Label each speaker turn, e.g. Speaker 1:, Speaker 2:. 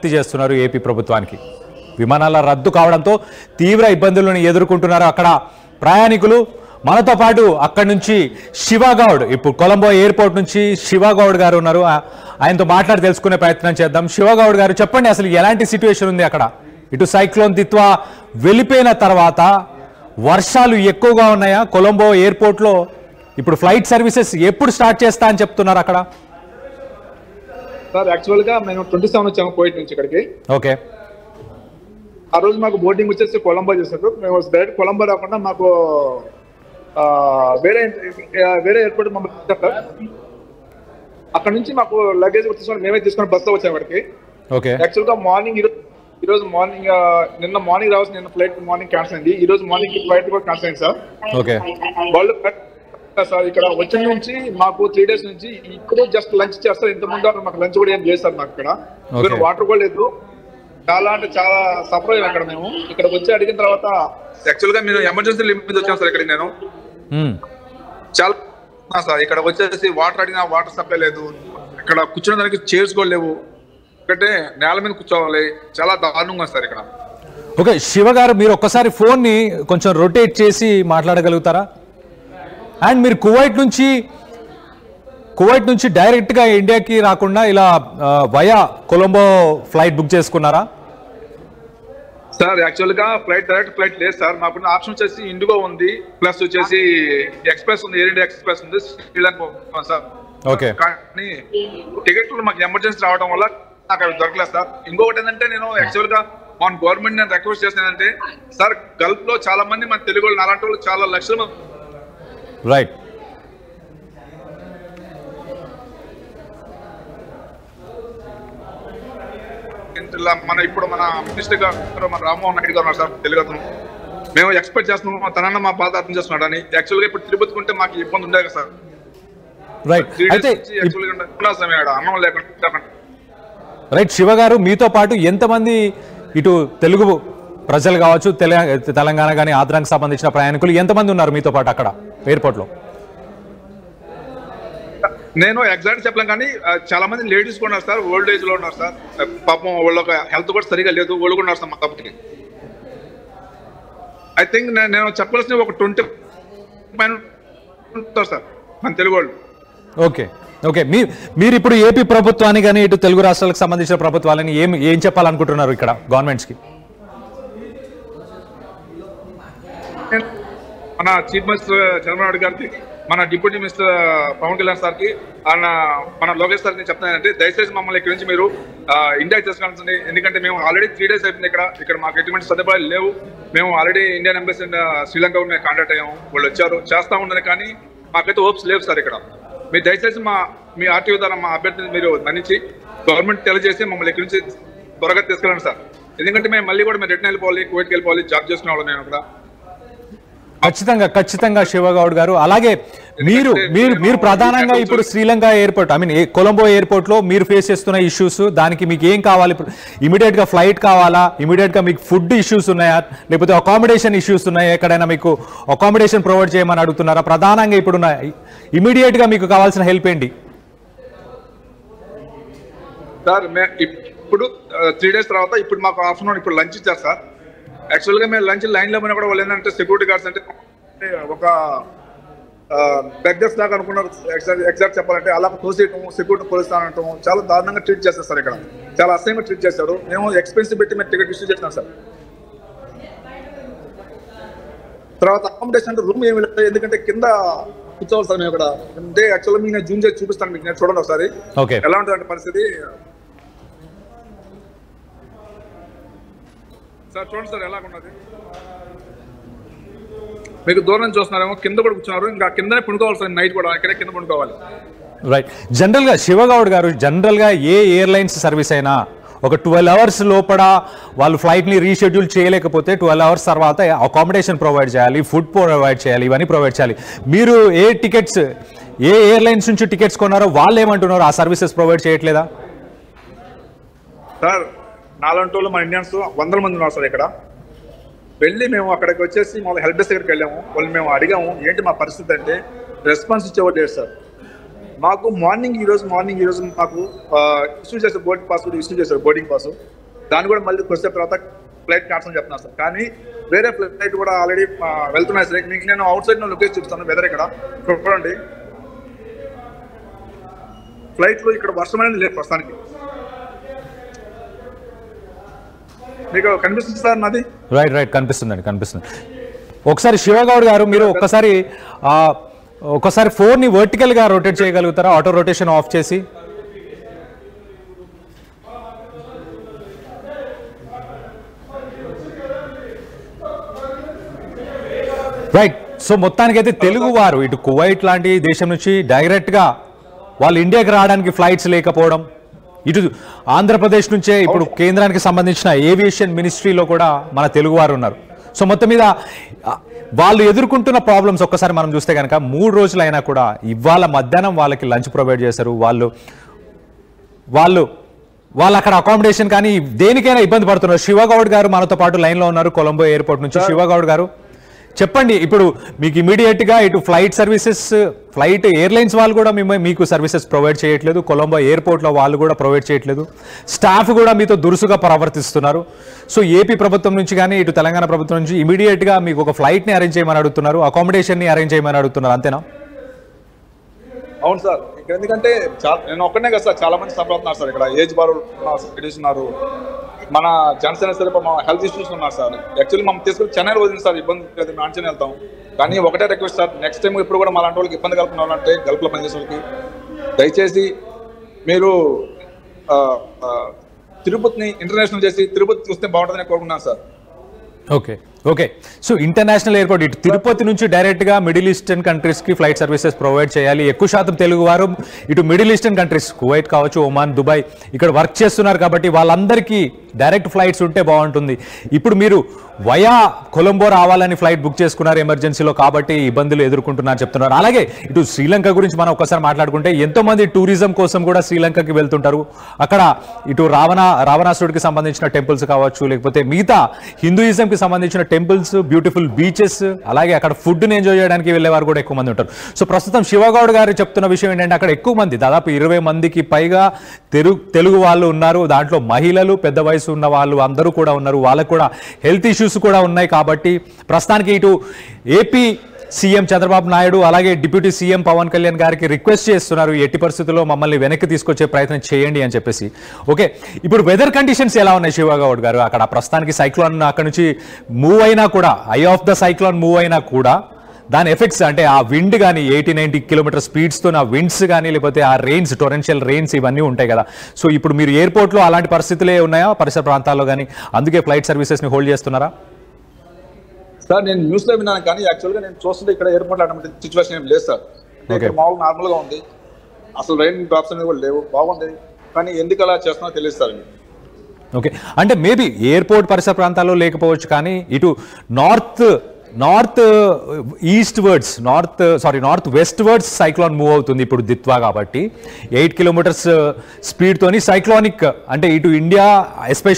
Speaker 1: విజ్ఞప్తి చేస్తున్నారు ఏపీ ప్రభుత్వానికి. విమానాల రద్దు కావడంతో తీవ్ర ఇబ్బందులను ఎదుర్కొంటున్నారు అక్కడ ప్రయాణికులు. మనతో పాటు అక్కడి నుంచి శివగౌడ్, ఇప్పుడు కొలంబో ఎయిర్పోర్ట్ నుంచి శివగౌడ్ గారు ఉన్నారు. ఆయనతో మాట్లాడి తెలుసుకునే ప్రయత్నం చేద్దాం. శివగౌడ్ గారు, చెప్పండి, అసలు ఎలాంటి సిచ్యువేషన్ ఉంది అక్కడ? ఇటు సైక్లోన్ తిత్వా వెళ్ళిపోయిన తర్వాత వర్షాలు ఎక్కువగా ఉన్నాయా కొలంబో ఎయిర్పోర్ట్లో? ఇప్పుడు ఫ్లైట్ సర్వీసెస్ ఎప్పుడు స్టార్ట్ చేస్తా అని చెప్తున్నారు అక్కడ?
Speaker 2: సార్ యాక్చువల్గా మేము 27 వచ్చాము కువైట్ నుంచి ఇక్కడికి.
Speaker 1: ఓకే.
Speaker 2: ఆ రోజు మాకు బోర్డింగ్ వచ్చేసి కొలంబో చేశారు. మేము డైరెక్ట్ కొలంబో రాకుండా మాకు వేరే ఎయిర్పోర్ట్ మమ్మల్ని అక్కడ నుంచి మాకు లగేజ్ తీసుకొని మేమే తీసుకొని బస్సులో వచ్చాము ఇక్కడికి.
Speaker 1: ఓకే.
Speaker 2: యాక్చువల్గా మార్నింగ్ ఈరోజు మార్నింగ్ నిన్న మార్నింగ్ రావాల్సిన నిన్న ఫ్లైట్ మార్నింగ్ క్యాన్సిల్ అయింది. ఈ రోజు మార్నింగ్ ఫ్లైట్ కూడా క్యాన్సిల్ అయింది సార్.
Speaker 1: ఓకే.
Speaker 2: వాళ్ళు సార్ ఇక్కడ వచ్చిన నుంచి మాకు 3 days నుంచి ఇప్పుడు జస్ట్ లంచ్ చేస్తారు. ఇంత ముందు అక్కడ మాకు లంచ్ కూడా ఏం చేస్తారు. మాకు ఇక్కడ వాటర్ కూడా లేదు. చాలా అంటే చాలా సఫర్ అయ్యాం అక్కడ. మేము ఇక్కడ వచ్చి అడిగిన తర్వాత యాక్చువల్ గా మేము ఎమర్జెన్సీ లిమిట్ వచ్చాం సార్. ఇక్కడ నేను చాలా సార్ ఇక్కడ వచ్చేసి వాటర్ అడిగినా వాటర్ సప్లై లేదు. ఇక్కడ కూర్చునే దానికి చైర్స్ కూడా లేవు. ఎందుకంటే నేల మీద కూర్చోవాలి. చాలా దారుణంగా సార్ ఇక్కడ.
Speaker 1: ఓకే శివ గారు, మీరు ఒక్కసారి ఫోన్ ని కొంచెం రొటేట్ చేసి మాట్లాడగలుగుతారా? అండ్ మీరు కువైట్ నుంచి డైరెక్ట్ గా ఇండియాకి రాకుండా ఇలా వయా కొలంబో ఫ్లైట్ బుక్ చేసుకున్నారా?
Speaker 2: సార్ యాక్చువల్ గా డైరెక్ట్ ఫ్లైట్ లేదు సార్. మాకున్న ఆప్షన్ వచ్చేసి ఇండిగో ఉంది, ప్లస్ వచ్చేసి ఎక్స్ప్రెస్ ఉంది, ఎయిర్ ఇండియా ఎక్స్ప్రెస్ ఉంది, శ్రీలంక సార్.
Speaker 1: ఓకే.
Speaker 2: కానీ టికెట్లు మాకు ఎమర్జెన్సీ రావడం వల్ల నాకు అవి దొరకలేదు సార్. ఇంకొకటి ఏంటంటే నేను యాక్చువల్ గా మన గవర్నమెంట్ నేను రిక్వెస్ట్ చేస్తానంటే సార్, గల్ఫ్ లో చాలా మంది మన తెలుగు వాళ్ళు అలాంటి వాళ్ళు చాలా లక్షల మంది.
Speaker 1: రైట్.
Speaker 2: మన ఇప్పుడు మన మినిస్టర్ గారు మన రామ్మోహన్ నాయుడు గారు సార్, తెలుగు అతను. మేము ఎక్స్పెక్ట్ చేస్తున్నాము తనన్న మా బాధ అర్థం చేస్తున్నాడు అని. యాక్చువల్ గా ఇప్పుడు తిరుపతికి ఉంటే మాకు ఇబ్బంది ఉండేది సార్.
Speaker 1: రైట్. అయితే
Speaker 2: అన్నం లేకుండా.
Speaker 1: రైట్ శివ గారు, మీతో పాటు ఎంతమంది ఇటు తెలుగు ప్రజలు కావచ్చు, తెలంగాణ కానీ ఆంధ్రాకి సంబంధించిన ప్రయాణికులు ఎంతమంది ఉన్నారు మీతో పాటు అక్కడ ఎయిర్పోర్ట్ లో?
Speaker 2: నేను ఎగ్జాక్ట్ చెప్పలేం కానీ చాలా మంది లేడీస్ కూడా ఉన్నారు సార్. ఓల్డ్ ఏజ్ లో ఉన్నారు సార్. పాపం వాళ్ళ హెల్త్ కూడా సరిగా లేదు. వాళ్ళు కూడా ఉన్నారు సార్ మా కాబట్టి. ఐ థింక్ నేను చెప్పాల్సిన ఒక 20 ఉంటారు సార్ మన తెలుగు వాళ్ళు.
Speaker 1: ఓకే. ఓకే. మీరు ఇప్పుడు ఏపీ ప్రభుత్వాన్ని కానీ ఇటు తెలుగు రాష్ట్రాలకు సంబంధించిన ప్రభుత్వాలని ఏం చెప్పాలనుకుంటున్నారు ఇక్కడ గవర్నమెంట్స్ కి?
Speaker 2: మన చీఫ్ మినిస్టర్ చంద్రబాబు నాయుడు గారికి, మన డిప్యూటీ మినిస్టర్ పవన్ కళ్యాణ్ సార్కి, మన లోకేష్ సార్కి చెప్తానంటే దయచేసి మమ్మల్ని ఇక్కడ నుంచి మీరు ఇండియాకి తీసుకెళ్ళండి. ఎందుకంటే మేము ఆల్రెడీ 3 days అయిపోయింది ఇక్కడ మాకు ఎటువంటి సదుపాయాలు లేవు. మేము already Indian embassy and Sri Lanka మేము కాంటాక్ట్ అయ్యాము. వాళ్ళు వచ్చారు, చేస్తా ఉండని, కానీ మాకైతే హోప్స్ లేవు సార్ ఇక్కడ. మీరు దయచేసి మీ ఆర్టీఓ ద్వారా మా అభ్యర్థిని మీరు మన్నించి గవర్నమెంట్ తెలియజేసి మమ్మల్ని ఇక్కడి నుంచి త్వరగా తీసుకెళ్ళండి సార్. ఎందుకంటే మేము మళ్ళీ కూడా మేము రిటర్న్ వెళ్ళిపోవాలి, కువైట్కి వెళ్ళిపోవాలి, జాబ్ చేసుకునే వాళ్ళు మేము అక్కడ.
Speaker 1: ఖచ్చితంగా శివగౌడ్ గారు. అలాగే మీరు ప్రధానంగా ఇప్పుడు శ్రీలంక ఎయిర్పోర్ట్, కొలంబో ఎయిర్పోర్ట్ లో మీరు ఫేస్ చేస్తున్న ఇష్యూస్, దానికి మీకు ఏం కావాలి? ఇమీడియట్ గా ఫ్లైట్ కావాలా? ఇమీడియట్ గా మీకు ఫుడ్ ఇష్యూస్ ఉన్నాయా? లేకపోతే అకామిడేషన్ ఇష్యూస్ ఉన్నాయా? ఎక్కడైనా మీకు అకామిడేషన్ ప్రొవైడ్ చేయమని అడుగుతున్నారా? ప్రధానంగా ఇప్పుడు ఇమీడియట్ గా మీకు కావాల్సిన హెల్ప్ ఏంటి
Speaker 2: సార్? ఇప్పుడు 3 days తర్వాత ఇప్పుడు మాకు ఆఫ్టర్నూన్ ఇప్పుడు లంచ్ ఇచ్చారు సార్. యాక్చువల్ గా మేము లంచ్ లైన్ లో పోయినా కూడా వాళ్ళు ఏంటంటే సెక్యూరిటీ గార్డ్స్ అంటే ఒక బెగ్గర్స్ దాకా అనుకున్నారు. ఎగ్జాక్ట్ చెప్పాలంటే అలా తోసేయటం, సెక్యూరిటీ పోలీస్ అనటం చాలా దారుణంగా ట్రీట్ చేస్తారు సార్. ఇక్కడ చాలా అసహ్యంగా ట్రీట్ చేస్తారు. మేము ఎక్స్పెన్సివ్ పెట్టి మేము టికెట్ ఇష్యూ చేసినాం సార్. తర్వాత అకామిడేషన్ అంటే రూమ్ ఏమి లేదు, ఎందుకంటే కింద కూర్చోవాలి సార్ మేము ఇక్కడ. అంటే యాక్చువల్గా మీకు నేను జూమ్ చేసి చూపిస్తాను మీకు, నేను చూడండి ఒకసారి ఎలా ఉంటుందంటే పరిస్థితి సార్. చూడండి సార్ ఎలాగున్నది. మీకు దూరం చూస్తున్నారేమో, కింద కూడా కూర్చున్నారు. ఇంకా కిందనే పండుకోవాలి సార్. నైట్ కూడా ఇక్కడే కింద పండుకోవాలి.
Speaker 1: రైట్. జనరల్ గా శివగౌడ్ గారు, జనరల్ గా ఏ ఎయిర్లైన్స్ సర్వీస్ అయినా ఒక 12 hours లోపల వాళ్ళు ఫ్లైట్ ని రీషెడ్యూల్ చేయలేకపోతే 12 hours తర్వాత అకామిడేషన్ ప్రొవైడ్ చేయాలి, ఫుడ్ ప్రొవైడ్ చేయాలి, ఇవన్నీ ప్రొవైడ్ చేయాలి. మీరు ఏ ఎయిర్లైన్స్ నుంచి టికెట్స్ కొన్నారో వాళ్ళు ఏమంటున్నారు? ఆ సర్వీసెస్ ప్రొవైడ్ చేయట్లేదా
Speaker 2: సార్? నాలంటి వాళ్ళు మన ఇండియన్స్ 100 మంది ఉన్నారు సార్. ఇక్కడ వెళ్ళి మేము అక్కడికి వచ్చేసి హెల్ప్ డెస్క్ దగ్గరికి వెళ్ళాము. వాళ్ళు మేము అడిగాము ఏంటి మా పరిస్థితి అంటే రెస్పాన్స్ ఇచ్చేవాడు లేదు సార్. మాకు మార్నింగ్ ఈ రోజు మాకు ఇష్యూ చేసే బోర్డింగ్ పాస్ కూడా ఇష్యూ చేశారు, బోర్డింగ్ పాస్. దాన్ని కూడా మళ్ళీ కొద్దిసేపు తర్వాత ఫ్లైట్ క్యాన్సల్ చెప్తున్నారు సార్. కానీ వేరే ఫ్లైట్ కూడా ఆల్రెడీ వెళ్తున్నాయి సార్. మీకు నేను అవుట్ సైడ్ లొకేషన్ చూపిస్తాను. వెదర్ ఇక్కడ చూడండి, ఫ్లైట్లో ఇక్కడ వర్షం అనేది లేదు ప్రస్తుతానికి. మీకు కనిపిస్తుంది సార్ నాది?
Speaker 1: రైట్ కనిపిస్తుంది. ఒకసారి శివగౌడ్ గారు మీరు ఒకసారి ఫోన్ని వర్టికల్ గా రొటేట్ చేయగలుగుతారా, ఆటో రొటేషన్ ఆఫ్ చేసి? రైట్. సో మొత్తానికైతే తెలుగు వారు ఇటు కువైట్ లాంటి దేశం నుంచి డైరెక్ట్ గా వాళ్ళు ఇండియాకి రావడానికి ఫ్లైట్స్ లేకపోవడం, ఇటు ఆంధ్రప్రదేశ్ నుంచే ఇప్పుడు కేంద్రానికి సంబంధించిన ఏవియేషన్ మినిస్ట్రీలో కూడా మన తెలుగు వారు ఉన్నారు. సో మొత్తం మీద వాళ్ళు ఎదుర్కొంటున్న ప్రాబ్లమ్స్ ఒక్కసారి మనం చూస్తే కనుక 3 రోజులైనా కూడా ఇవాళ మధ్యాహ్నం వాళ్ళకి లంచ్ ప్రొవైడ్ చేశారు. వాళ్ళు అక్కడ అకామిడేషన్ కానీ దేనికైనా ఇబ్బంది పడుతున్నారు. శివగౌడ్ గారు మనతో పాటు లైన్లో ఉన్నారు కొలంబో ఎయిర్పోర్ట్ నుంచి. శివగౌడ్ గారు చెప్పండి, ఇప్పుడు మీకు ఇమీడియట్ గా ఇటు ఫ్లైట్ ఎయిర్లైన్స్ వాళ్ళు కూడా మీకు సర్వీసెస్ ప్రొవైడ్ చేయట్లేదు, కొలంబో ఎయిర్పోర్ట్లో వాళ్ళు కూడా ప్రొవైడ్ చేయట్లేదు, స్టాఫ్ కూడా మీతో దురుసుగా ప్రవర్తిస్తున్నారు. సో ఏపీ ప్రభుత్వం నుంచి కానీ ఇటు తెలంగాణ ప్రభుత్వం నుంచి ఇమీడియట్ గా మీకు ఒక ఫ్లైట్ ని అరేంజ్ చేయమని అడుగుతున్నారు, అకామిడేషన్ ని అరేంజ్ చేయమని అడుగుతున్నారు, అంతేనా?
Speaker 2: అవును సార్. ఇక్కడ ఎందుకంటే నేను ఒక్కనే కదా సార్, చాలా మంది సఫర్ అవుతున్నారు సార్. ఇక్కడ ఏజ్ బార్ ఉన్నారు, మన జనసేన సరే మా హెల్త్ ఇష్యూస్ ఉన్నారు సార్. యాక్చువల్లీ మనం తీసుకుని చెన్నైలో వదిలింది సార్, ఇబ్బంది లేదు, నాంచని వెళ్తాం. కానీ ఒకటే రిక్వెస్ట్ సార్, నెక్స్ట్ టైం ఇప్పుడు కూడా మాలాంటి వాళ్ళకి ఇబ్బంది కలుపుకున్నారంటే గల్ఫ్లో పనిచేసే వాళ్ళకి దయచేసి మీరు తిరుపతిని ఇంటర్నేషనల్ చేసి తిరుపతి చూస్తే బాగుంటుందని కోరుకున్నాను sir. Okay. So international airport ఇటు తిరుపతి నుంచి డైరెక్ట్ గా మిడిల్ ఈస్టర్న్ కంట్రీస్ కి ఫ్లైట్ సర్వీసెస్ ప్రొవైడ్ చేయాలి. ఎక్కువ శాతం తెలుగు వారు ఇటు మిడిల్ ఈస్టర్న్ కంట్రీస్ కువైట్ కావచ్చు, ఒమాన్, దుబాయ్ ఇక్కడ వర్క్ చేస్తున్నారు కాబట్టి వాళ్ళందరికీ డైరెక్ట్ ఫ్లైట్స్ ఉంటే బాగుంటుంది. ఇప్పుడు మీరు వయా కొలంబో రావాలని ఫ్లైట్ బుక్ చేసుకున్నారు ఎమర్జెన్సీలో కాబట్టి ఇబ్బందులు ఎదుర్కొంటున్నారు చెప్తున్నారు. అలాగే ఇటు శ్రీలంక గురించి మనం ఒక్కసారి మాట్లాడుకుంటే ఎంతో మంది టూరిజం కోసం కూడా శ్రీలంకకి వెళ్తుంటారు. అక్కడ ఇటు రావణాసుడికి సంబంధించిన టెంపుల్స్ కావచ్చు, లేకపోతే మిగతా హిందూయిజం కి సంబంధించిన టెంపుల్స్, బ్యూటిఫుల్ బీచెస్, అలాగే అక్కడ ఫుడ్ని ఎంజాయ్ చేయడానికి వెళ్ళేవారు కూడా ఎక్కువ మంది ఉంటారు. సో ప్రస్తుతం శివగౌడ్ గారు చెప్తున్న విషయం ఏంటంటే అక్కడ ఎక్కువ మంది దాదాపు 20 మందికి పైగా తెలుగు వాళ్ళు ఉన్నారు. దాంట్లో మహిళలు, పెద్ద వయసు ఉన్న వాళ్ళు అందరూ కూడా ఉన్నారు. వాళ్ళకు కూడా హెల్త్ ఇష్యూస్ కూడా ఉన్నాయి. కాబట్టి ప్రస్తుతానికి ఇటు ఏపీ సీఎం చంద్రబాబు నాయుడు అలాగే డిప్యూటీ సీఎం పవన్ కళ్యాణ్ గారికి రిక్వెస్ట్ చేస్తున్నారు, ఎట్టి పరిస్థితుల్లో మమ్మల్ని వెనక్కి తీసుకొచ్చే ప్రయత్నం చేయండి అని చెప్పేసి. ఓకే, ఇప్పుడు వెదర్ కండిషన్స్ ఎలా ఉన్నాయి శివగౌడ్ గారు? అక్కడ ప్రస్తుతానికి సైక్లోన్ అక్కడ నుంచి మూవ్ అయినా కూడా, I of the cyclone move అయినా కూడా దాని ఎఫెక్ట్స్ అంటే ఆ విండ్ కానీ 80-90 కిలోమీటర్ స్పీడ్స్తో ఆ విండ్స్ కానీ లేకపోతే ఆ రెయిన్స్, టొరెన్షియల్ రెయిన్స్ ఇవన్నీ ఉంటాయి కదా. సో ఇప్పుడు మీరు ఎయిర్పోర్ట్లో అలాంటి పరిస్థితులే ఉన్నాయా పరిసర ప్రాంతాల్లో కానీ? అందుకే ఫ్లైట్ సర్వీసెస్ని హోల్డ్ చేస్తున్నారా? సార్ నేను న్యూస్లో విన్నాను కానీ యాక్చువల్గా నేను చూస్తుంటే ఇక్కడ ఎయిర్పోర్ట్ అటువంటి సిచ్యువేషన్ ఏం లేదు సార్. మామూలు నార్మల్గా ఉంది, అసలు రైన్ డ్రాప్స్ అనేది కూడా లేవు, బాగుంది. కానీ ఎందుకు అలా చేస్తున్నా తెలియదు సార్.
Speaker 1: ఓకే, అంటే మేబీ ఎయిర్పోర్ట్ పరిసర ప్రాంతాల్లో లేకపోవచ్చు కానీ ఇటు north west words cyclone move అవుతుంది ఇప్పుడు దిత్వా కాబట్టి 8 కిలోమీటర్స్ స్పీడ్తోని సైక్లోనిక్ అంటే ఇటు ఇండియా ఎస్పెషల్